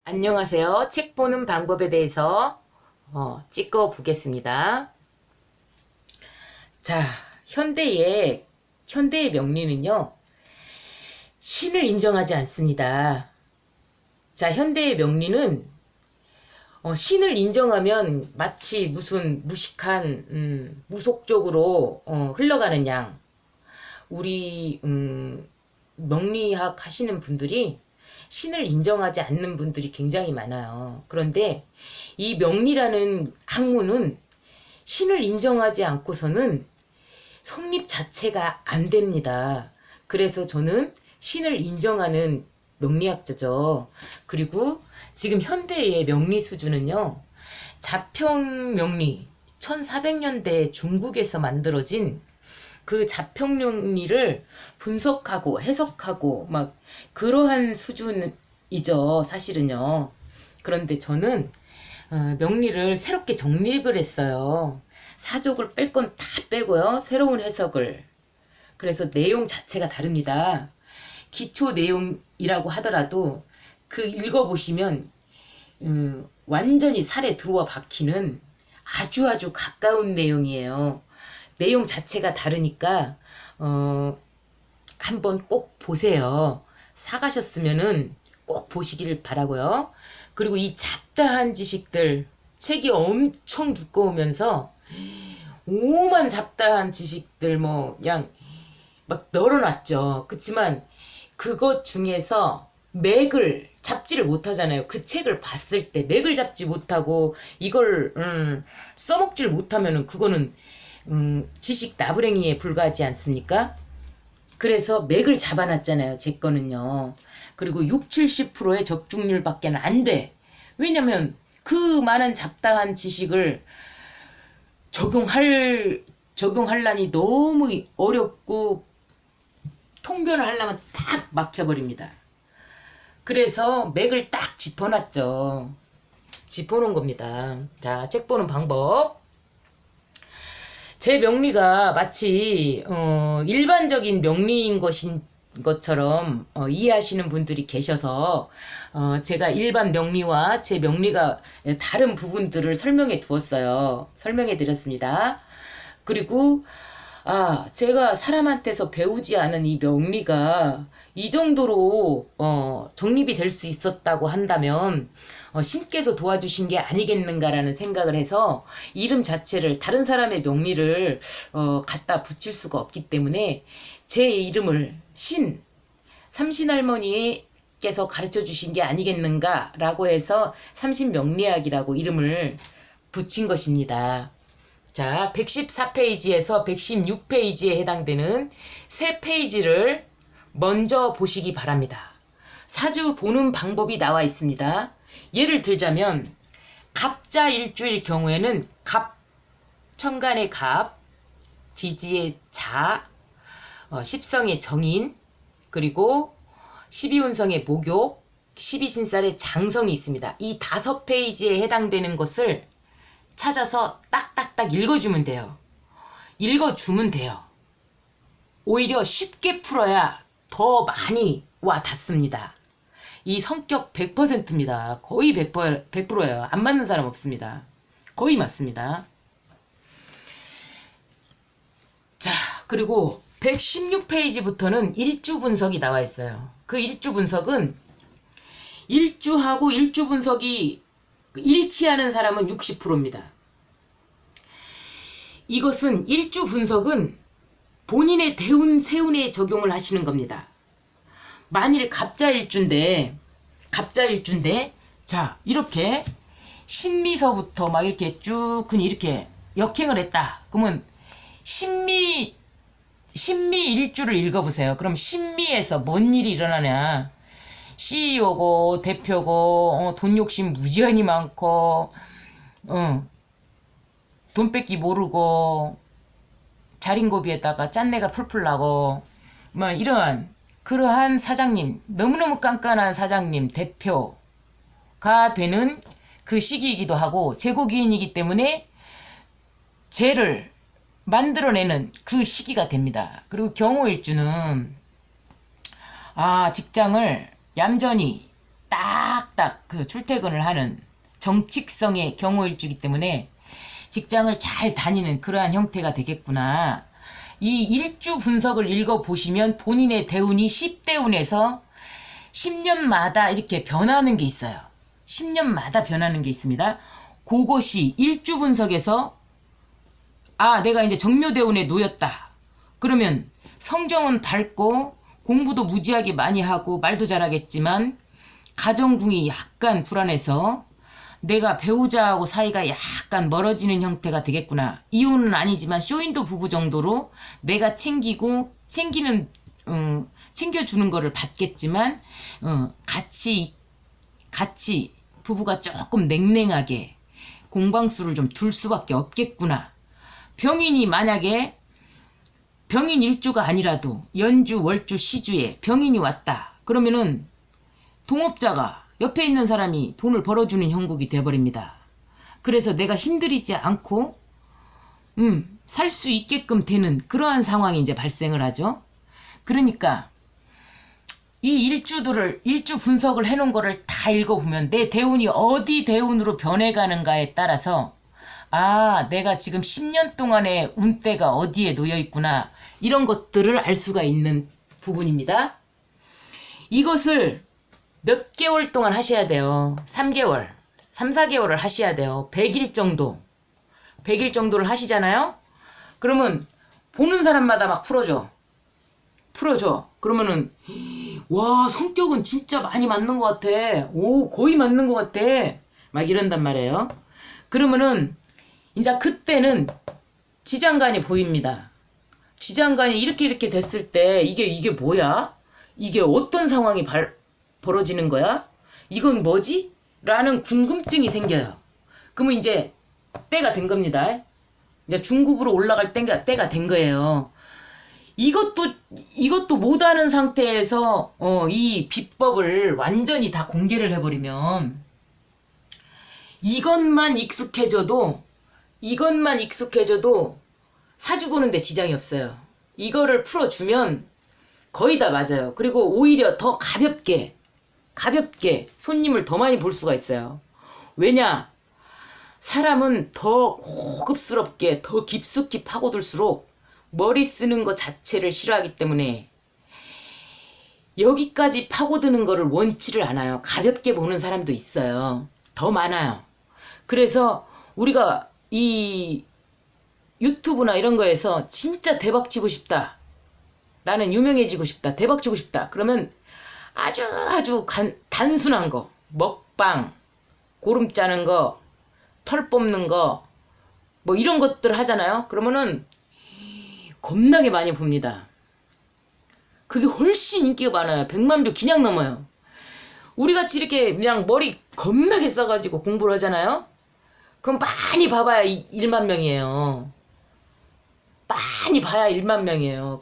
안녕하세요. 책 보는 방법에 대해서 찍어 보겠습니다. 자, 현대의 명리는요, 신을 인정하지 않습니다. 자, 현대의 명리는 신을 인정하면 마치 무슨 무식한 무속적으로 흘러가는 양. 우리 명리학 하시는 분들이 신을 인정하지 않는 분들이 굉장히 많아요. 그런데 이 명리라는 학문은 신을 인정하지 않고서는 성립 자체가 안 됩니다. 그래서 저는 신을 인정하는 명리학자죠. 그리고 지금 현대의 명리 수준은요, 자평 명리, 1400년대 중국에서 만들어진 그 자평론리를 분석하고 해석하고 막 그러한 수준이죠, 사실은요. 그런데 저는 명리를 새롭게 정립을 했어요. 사족을 뺄 건 다 빼고요, 새로운 해석을. 그래서 내용 자체가 다릅니다. 기초 내용이라고 하더라도 그 읽어보시면 완전히 살에 들어와 박히는 아주 가까운 내용이에요. 내용 자체가 다르니까 한번 꼭 보세요. 사가셨으면은 꼭 보시길 바라고요. 그리고 이 잡다한 지식들, 책이 엄청 두꺼우면서 오만 잡다한 지식들 그냥 막 널어놨죠. 그치만 그것 중에서 맥을 잡지를 못하잖아요. 그 책을 봤을 때 맥을 잡지 못하고 이걸 써먹지를 못하면은 그거는 지식 나부랭이에 불과하지 않습니까? 그래서 맥을 잡아놨잖아요, 제 거는요. 그리고 70~70%의 적중률밖에 안 돼. 왜냐면 그 많은 잡다한 지식을 적용하려니 너무 어렵고 통변을 하려면 딱 막혀버립니다. 그래서 맥을 딱 짚어놨죠. 짚어놓은 겁니다. 자, 책 보는 방법. 제 명리가 마치 일반적인 명리인 것처럼 이해하시는 분들이 계셔서 제가 일반 명리와 제 명리가 다른 부분들을 설명해 두었어요. 설명해 드렸습니다. 그리고 제가 사람한테서 배우지 않은 이 명리가 이 정도로 정립이 될 수 있었다고 한다면 신께서 도와주신 게 아니겠는가라는 생각을 해서 이름 자체를 다른 사람의 명리를 갖다 붙일 수가 없기 때문에 제 이름을 삼신할머니께서 가르쳐 주신 게 아니겠는가라고 해서 삼신명리학이라고 이름을 붙인 것입니다. 자, 114페이지에서 116페이지에 해당되는 세 페이지를 먼저 보시기 바랍니다. 사주 보는 방법이 나와 있습니다. 예를 들자면 갑자일주일 경우에는 갑, 천간의 갑, 지지의 자, 십성의 정인, 그리고 12운성의 목욕, 12신살의 장성이 있습니다. 이 5페이지에 해당되는 것을 찾아서 딱딱딱 읽어주면 돼요. 읽어주면 돼요. 오히려 쉽게 풀어야 더 많이 와 닿습니다. 이 성격 100%입니다. 거의 100%예요. 안 맞는 사람 없습니다. 거의 맞습니다. 자, 그리고 116페이지부터는 일주 분석이 나와 있어요. 그 일주 분석은 일주하고 일주 분석이 일치하는 사람은 60%입니다. 이것은 일주 분석은 본인의 대운, 세운에 적용을 하시는 겁니다. 만일 갑자일주인데, 자, 이렇게 신미서부터 막 이렇게 쭉 그냥 이렇게 역행을 했다. 그러면 신미일주를 읽어보세요. 그럼 신미에서 뭔 일이 일어나냐. CEO고, 대표고, 돈 욕심 무지하니 많고, 돈 뺏기 모르고, 자린고비에다가 짠내가 풀풀 나고, 그러한 사장님, 너무너무 깐깐한 사장님, 대표가 되는 그 시기이기도 하고, 재고기인이기 때문에 재를 만들어내는 그 시기가 됩니다. 그리고 경호일주는, 직장을 얌전히 딱딱 그 출퇴근을 하는 정칙성의 경호일주이기 때문에 직장을 잘 다니는 그러한 형태가 되겠구나. 이 일주 분석을 읽어보시면 본인의 대운이 10대운에서 10년마다 이렇게 변하는 게 있어요. 10년마다 변하는 게 있습니다. 그것이 일주 분석에서 내가 이제 정묘대운에 놓였다. 그러면 성정은 밝고 공부도 무지하게 많이 하고 말도 잘하겠지만 가정궁이 약간 불안해서 내가 배우자하고 사이가 약간 멀어지는 형태가 되겠구나. 이혼은 아니지만 쇼윈도 부부 정도로 내가 챙겨주는 거를 받겠지만 같이 부부가 조금 냉랭하게 공방수를 좀 둘 수밖에 없겠구나. 병인이 만약에 병인 일주가 아니라도 연주 월주 시주에 병인이 왔다. 그러면은 동업자가 옆에 있는 사람이 돈을 벌어주는 형국이 돼버립니다. 그래서 내가 힘들이지 않고 살 수 있게끔 되는 그러한 상황이 이제 발생을 하죠. 그러니까 이 일주 분석을 해놓은 거를 다 읽어보면 내 대운이 어디 대운으로 변해가는가에 따라서 내가 지금 10년 동안의 운대가 어디에 놓여있구나, 이런 것들을 알 수가 있는 부분입니다. 이것을 몇 개월 동안 하셔야 돼요. 3개월, 3, 4개월을 하셔야 돼요. 100일 정도를 하시잖아요. 그러면 보는 사람마다 막 풀어줘. 그러면은 와, 성격은 진짜 많이 맞는 것 같아. 오, 거의 맞는 것 같아. 막 이런단 말이에요. 그러면은 이제 그때는 지장간이 보입니다. 지장간이 이렇게 됐을 때 이게 뭐야? 이게 어떤 상황이 벌어지는 거야? 이건 뭐지? 라는 궁금증이 생겨요. 그러면 이제 때가 된 겁니다. 이제 중급으로 올라갈 때가 된 거예요. 이것도 못하는 상태에서 이 비법을 완전히 다 공개를 해버리면 이것만 익숙해져도 사주 보는데 지장이 없어요. 이거를 풀어주면 거의 다 맞아요. 그리고 오히려 더 가볍게 손님을 더 많이 볼 수가 있어요. 왜냐? 사람은 더 고급스럽게 더 깊숙이 파고들수록 머리 쓰는 것 자체를 싫어하기 때문에 여기까지 파고드는 거를 원치를 않아요. 가볍게 보는 사람도 있어요. 더 많아요. 그래서 우리가 이 유튜브나 이런 거에서 진짜 대박 치고 싶다, 나는 유명해지고 싶다, 대박 치고 싶다, 그러면 아주 단순한 거, 먹방, 고름 짜는 거, 털 뽑는 거, 뭐 이런 것들 하잖아요. 그러면은 겁나게 많이 봅니다. 그게 훨씬 인기가 많아요. 100만 뷰 그냥 넘어요. 우리같이 이렇게 그냥 머리 겁나게 써가지고 공부를 하잖아요. 그럼 많이 봐봐야 1만 명이에요. 많이 봐야 1만 명이에요.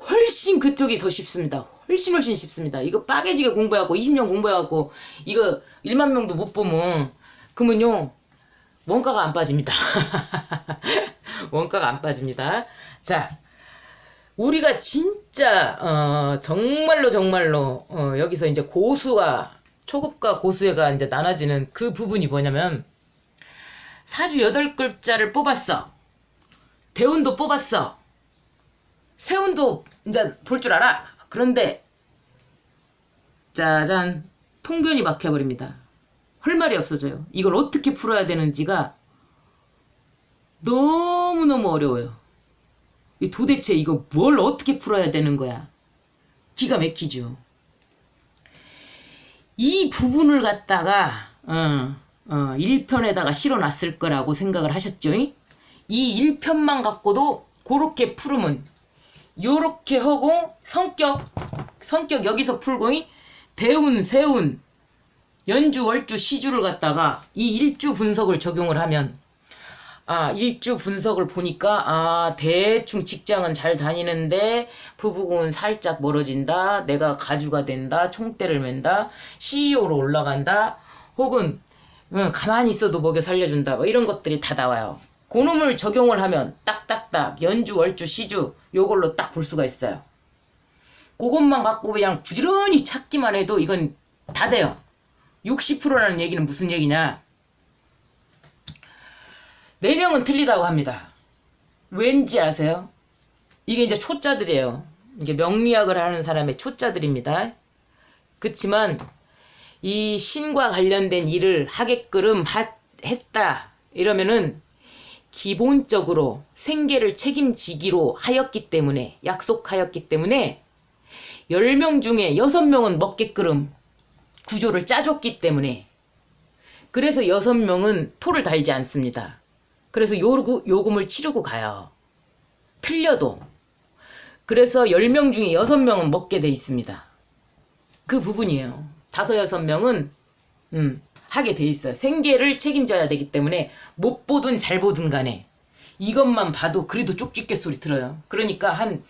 훨씬 그쪽이 더 쉽습니다. 훨씬 쉽습니다. 이거 빠개지게 공부해갖고 20년 공부해갖고 이거 1만 명도 못 보면 그러면요 원가가 안 빠집니다. 원가가 안 빠집니다. 자, 우리가 진짜 정말로 여기서 이제 초급과 고수가 이제 나눠지는 그 부분이 뭐냐면, 사주 8글자를 뽑았어. 대운도 뽑았어. 세운도 이제 볼 줄 알아. 그런데 짜잔, 통변이 막혀버립니다. 할 말이 없어져요. 이걸 어떻게 풀어야 되는지가 너무너무 어려워요. 도대체 이거 뭘 어떻게 풀어야 되는 거야? 기가 막히죠. 이 부분을 갖다가 1편에다가 실어놨을 거라고 생각을 하셨죠? 이 1편만 갖고도 그렇게 풀으면 요렇게 하고 성격 여기서 풀고 대운, 세운, 연주, 월주, 시주를 갖다가 이 일주 분석을 적용을 하면, 일주 분석을 보니까 대충 직장은 잘 다니는데 부부궁은 살짝 멀어진다, 내가 가주가 된다, 총대를 맨다, CEO로 올라간다, 혹은 가만히 있어도 먹여 살려준다, 뭐 이런 것들이 다 나와요. 그놈을 적용을 하면 딱딱딱 연주, 월주, 시주 요걸로 딱 볼 수가 있어요. 그것만 갖고 그냥 부지런히 찾기만 해도 이건 다 돼요. 60%라는 얘기는 무슨 얘기냐? 4명은 틀리다고 합니다. 왠지 아세요? 이게 이제 초짜들이에요. 이게 명리학을 하는 사람의 초짜들입니다. 그치만 이 신과 관련된 일을 하게끔 했다 이러면은 기본적으로 생계를 책임지기로 하였기 때문에, 약속하였기 때문에 10명 중에 6명은 먹게끔 구조를 짜줬기 때문에, 그래서 6명은 토를 달지 않습니다. 그래서 요금을 치르고 가요. 틀려도. 그래서 10명 중에 6명은 먹게 돼 있습니다. 그 부분이에요. 5, 6명은 하게 돼 있어요. 생계를 책임져야 되기 때문에 못 보든 잘 보든 간에 이것만 봐도 그래도 쪽집게 소리 들어요. 그러니까 한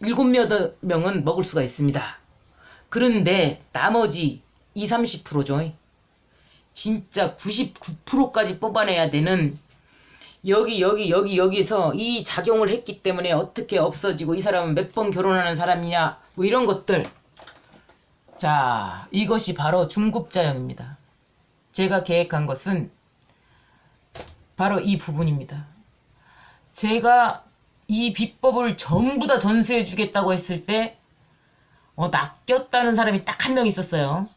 7, 8명은 먹을 수가 있습니다. 그런데 나머지 20, 30%죠. 진짜 99%까지 뽑아내야 되는 여기서 이 작용을 했기 때문에 어떻게 없어지고 이 사람은 몇 번 결혼하는 사람이냐 뭐 이런 것들. 자, 이것이 바로 중급자형입니다. 제가 계획한 것은 바로 이 부분입니다. 제가 이 비법을 전부 다 전수해 주겠다고 했을 때 낚였다는 사람이 딱 한 명 있었어요.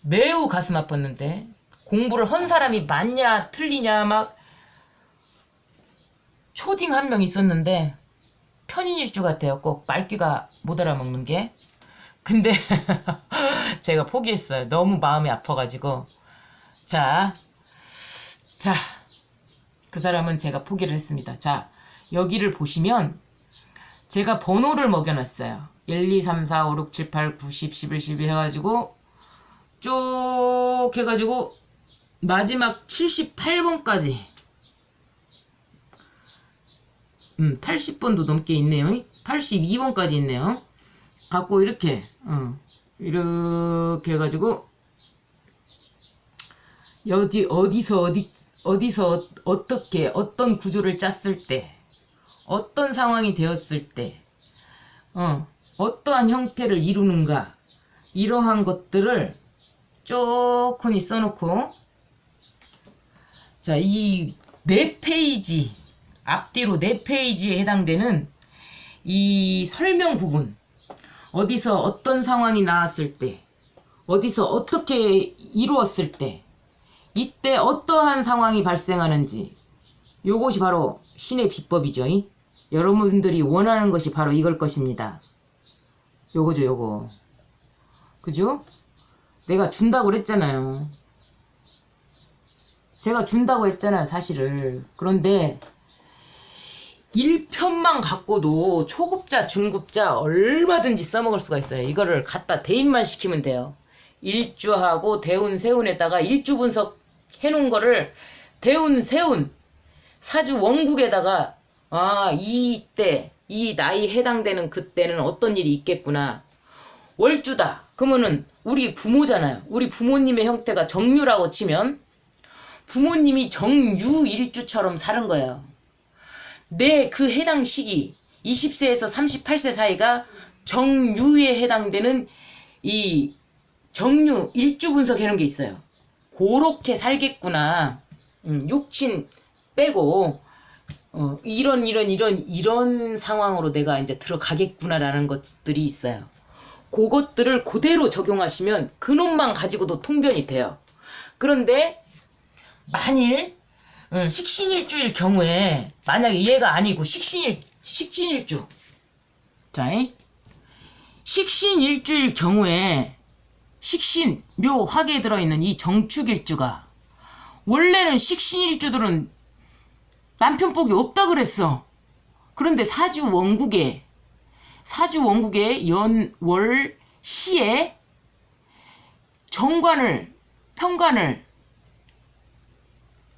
매우 가슴 아팠는데 공부를 한 사람이 맞냐 틀리냐 막 초딩 한 명 있었는데 편인일주 같아요. 꼭 말귀가 못 알아먹는 게. 근데 제가 포기했어요. 너무 마음이 아파가지고. 자, 그 사람은 제가 포기를 했습니다. 자, 여기를 보시면 제가 번호를 먹여놨어요. 1, 2, 3, 4, 5, 6, 7, 8, 9, 10, 11, 12 해가지고 쭉 해가지고 마지막 78번까지 80번도 넘게 있네요. 82번까지 있네요. 갖고 이렇게 해가지고 어디서 어떻게 어떤 구조를 짰을 때 어떤 상황이 되었을 때 어떠한 형태를 이루는가 이러한 것들을 쪼코니 써놓고 자, 이 4페이지 앞뒤로 4페이지에 해당되는 이 설명 부분 어디서 어떤 상황이 나왔을 때 어디서 어떻게 이루었을 때 이때 어떠한 상황이 발생하는지 요것이 바로 신의 비법이죠. 여러분들이 원하는 것이 바로 이걸 것입니다. 요거죠, 요거. 그죠? 내가 준다고 그랬잖아요. 제가 준다고 했잖아요, 사실을. 그런데 1편만 갖고도 초급자, 중급자 얼마든지 써먹을 수가 있어요. 이거를 갖다 대입만 시키면 돼요. 일주하고 대운, 세운에다가 일주 분석 해놓은 거를 대운, 세운, 사주 원국에다가 이때, 이 나이 해당되는 그때는 어떤 일이 있겠구나. 월주다. 그러면은 우리 부모잖아요. 우리 부모님의 형태가 정유라고 치면 부모님이 정유일주처럼 사는 거예요. 내 그 해당 시기 20세에서 38세 사이가 정유에 해당되는 이 정유 일주 분석해놓은 게 있어요. 그렇게 살겠구나. 육친 빼고 이런 상황으로 내가 이제 들어가겠구나라는 것들이 있어요. 그것들을 그대로 적용하시면 그놈만 가지고도 통변이 돼요. 그런데 만일 식신일주일 경우에 만약에 얘가 아니고 식신일주 자, 식신일주일 경우에 식신 묘 화계에 들어있는 이 정축일주가 원래는 식신일주들은 남편복이 없다 그랬어. 그런데 사주 원국에 연, 월, 시에 정관을 편관을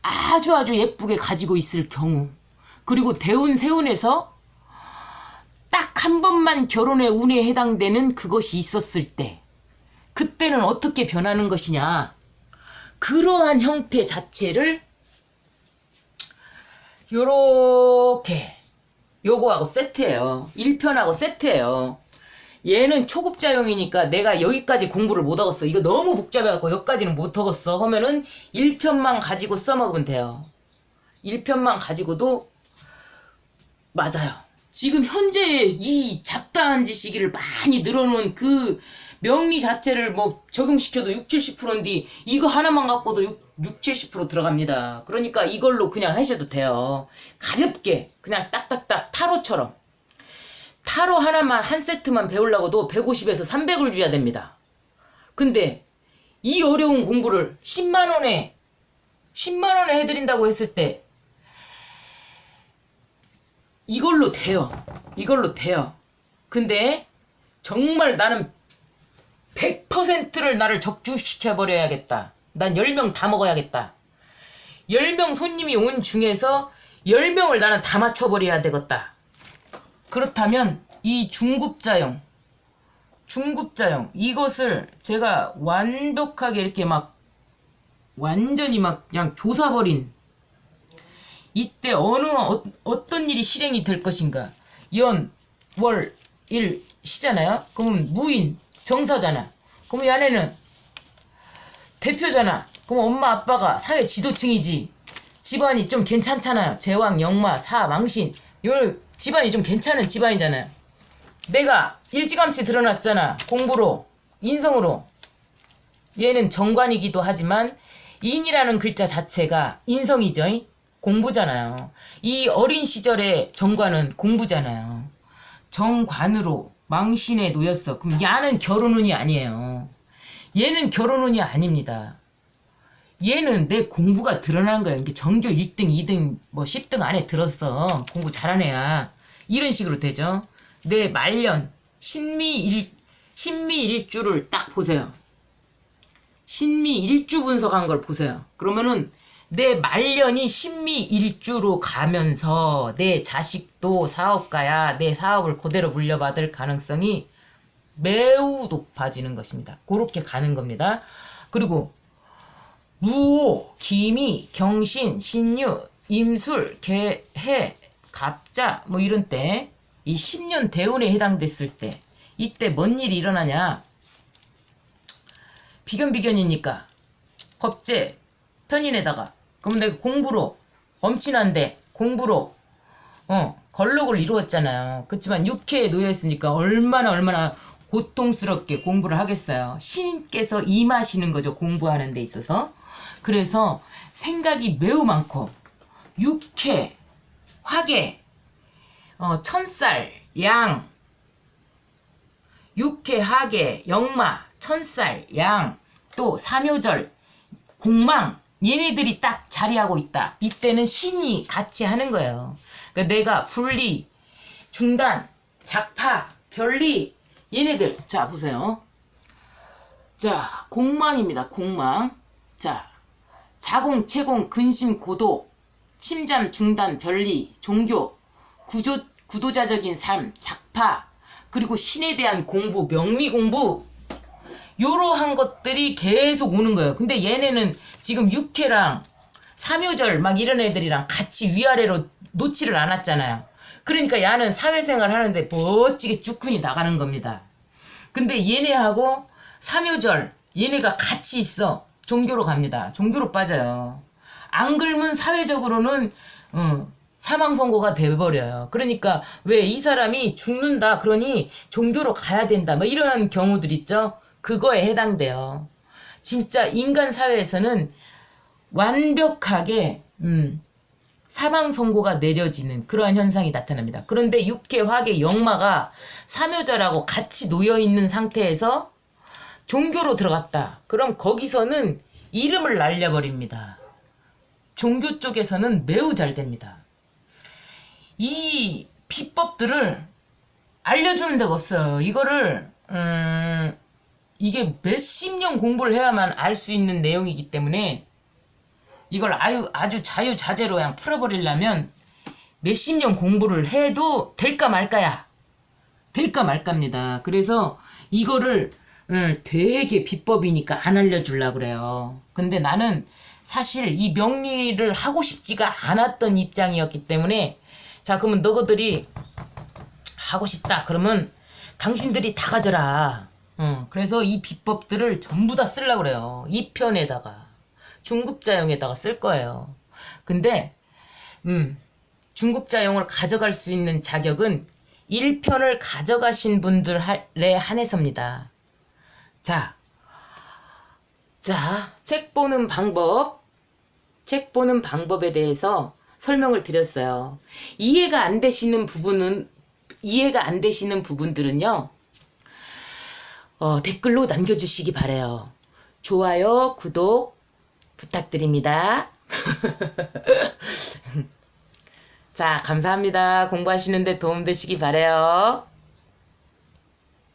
아주 예쁘게 가지고 있을 경우 그리고 대운 세운에서 딱 한 번만 결혼의 운에 해당되는 그것이 있었을 때 그때는 어떻게 변하는 것이냐 그러한 형태 자체를 요렇게 요거하고 세트예요. 1편하고 세트예요. 얘는 초급자용이니까 내가 여기까지 공부를 못 하겠어. 이거 너무 복잡해갖고 여기까지는 못 하겠어 하면은 1편만 가지고 써먹으면 돼요. 1편만 가지고도 맞아요. 지금 현재 이 잡다한 지식을 많이 늘어놓은 그 명리 자체를 뭐 적용시켜도 60-70%인데 이거 하나만 갖고도 70% 들어갑니다. 그러니까 이걸로 그냥 하셔도 돼요. 가볍게 그냥 딱딱딱 타로처럼. 타로 하나만 한 세트만 배우려고도 150에서 300을 줘야 됩니다. 근데 이 어려운 공부를 10만원에 해드린다고 했을 때 이걸로 돼요. 이걸로 돼요. 근데 정말 나는 100%를 나를 적중시켜버려야겠다. 난 10명 다 먹어야겠다. 10명 손님이 온 중에서 10명을 나는 다 맞춰버려야 되겠다. 그렇다면 이 중급자용 이것을 제가 완벽하게 이렇게 막 완전히 막 그냥 조사버린 이때 어떤 일이 실행이 될 것인가. 연, 월, 일 시잖아요. 그러면 무인, 정사잖아. 그러면 이 안에는 대표잖아. 그럼 엄마 아빠가 사회 지도층이지. 집안이 좀 괜찮잖아요. 제왕, 영마, 사, 망신. 요 집안이 좀 괜찮은 집안이잖아요. 내가 일찌감치 드러났잖아. 공부로, 인성으로. 얘는 정관이기도 하지만 인이라는 글자 자체가 인성이죠. 공부잖아요. 이 어린 시절의 정관은 공부잖아요. 정관으로 망신에 놓였어. 그럼 야는 결혼운이 아니에요. 얘는 결혼운이 아닙니다. 얘는 내 공부가 드러나는 거야. 이게 전교 1등, 2등, 뭐 10등 안에 들었어. 공부 잘한 애야. 이런 식으로 되죠. 내 말년, 신미일주를 딱 보세요. 신미일주 분석한 걸 보세요. 그러면은 내 말년이 신미일주로 가면서 내 자식도 사업가야. 내 사업을 그대로 물려받을 가능성이 매우 높아지는 것입니다. 그렇게 가는 겁니다. 그리고 무오, 기미, 경신, 신유, 임술, 해, 갑자 뭐 이런 때 이 10년 대운에 해당됐을 때 이때 뭔 일이 일어나냐. 비견이니까 겁재 편인에다가 그럼 내가 공부로 엄친한데 공부로 걸록을 이루었잖아요. 그렇지만 육회에 놓여있으니까 얼마나 고통스럽게 공부를 하겠어요. 신께서 임하시는 거죠. 공부하는 데 있어서. 그래서 생각이 매우 많고 육회, 화계, 천살, 양, 육회, 하계, 역마, 천살, 양, 또 삼요절, 공망 얘네들이 딱 자리하고 있다. 이때는 신이 같이 하는 거예요. 그러니까 내가 분리, 중단, 작파, 별리 얘네들 자 보세요. 자 공망입니다. 공망. 자 자공, 채공, 근심, 고독, 침잠, 중단, 별리, 종교, 구도자적인 삶, 작파, 그리고 신에 대한 공부, 명리 공부 요러한 것들이 계속 오는 거예요. 근데 얘네는 지금 육회랑 삼요절 막 이런 애들이랑 같이 위아래로 놓지를 않았잖아요. 그러니까 야는 사회생활 하는데 멋지게 쭉훈이 나가는 겁니다. 근데 얘네하고 삼요절 얘네가 같이 있어. 종교로 갑니다. 종교로 빠져요. 안 그러면 사회적으로는 사망 선고가 돼버려요. 그러니까 왜 이 사람이 죽는다 그러니 종교로 가야 된다 뭐 이런 경우들 있죠. 그거에 해당돼요. 진짜 인간 사회에서는 완벽하게 사망 선고가 내려지는 그러한 현상이 나타납니다. 그런데 육회, 화계, 역마가 삼요절하고 같이 놓여있는 상태에서 종교로 들어갔다. 그럼 거기서는 이름을 날려버립니다. 종교 쪽에서는 매우 잘 됩니다. 이 비법들을 알려주는 데가 없어요. 이거를 이게 몇십 년 공부를 해야만 알 수 있는 내용이기 때문에 이걸 아주 자유자재로 그냥 풀어버리려면 몇십 년 공부를 해도 될까 말까야. 될까 말까입니다. 그래서 이거를 되게 비법이니까 안 알려주려고 그래요. 근데 나는 사실 이 명리를 하고 싶지가 않았던 입장이었기 때문에 자, 그러면 너희들이 하고 싶다. 그러면 당신들이 다 가져라. 그래서 이 비법들을 전부 다 쓰려고 그래요. 2편에다가. 중급자용에다가 쓸 거예요. 근데, 중급자용을 가져갈 수 있는 자격은 1편을 가져가신 분들에 한해서입니다. 자, 책 보는 방법에 대해서 설명을 드렸어요. 이해가 안 되시는 부분들은요, 댓글로 남겨주시기 바래요. 좋아요, 구독 부탁드립니다. 자, 감사합니다. 공부하시는데 도움 되시기 바래요.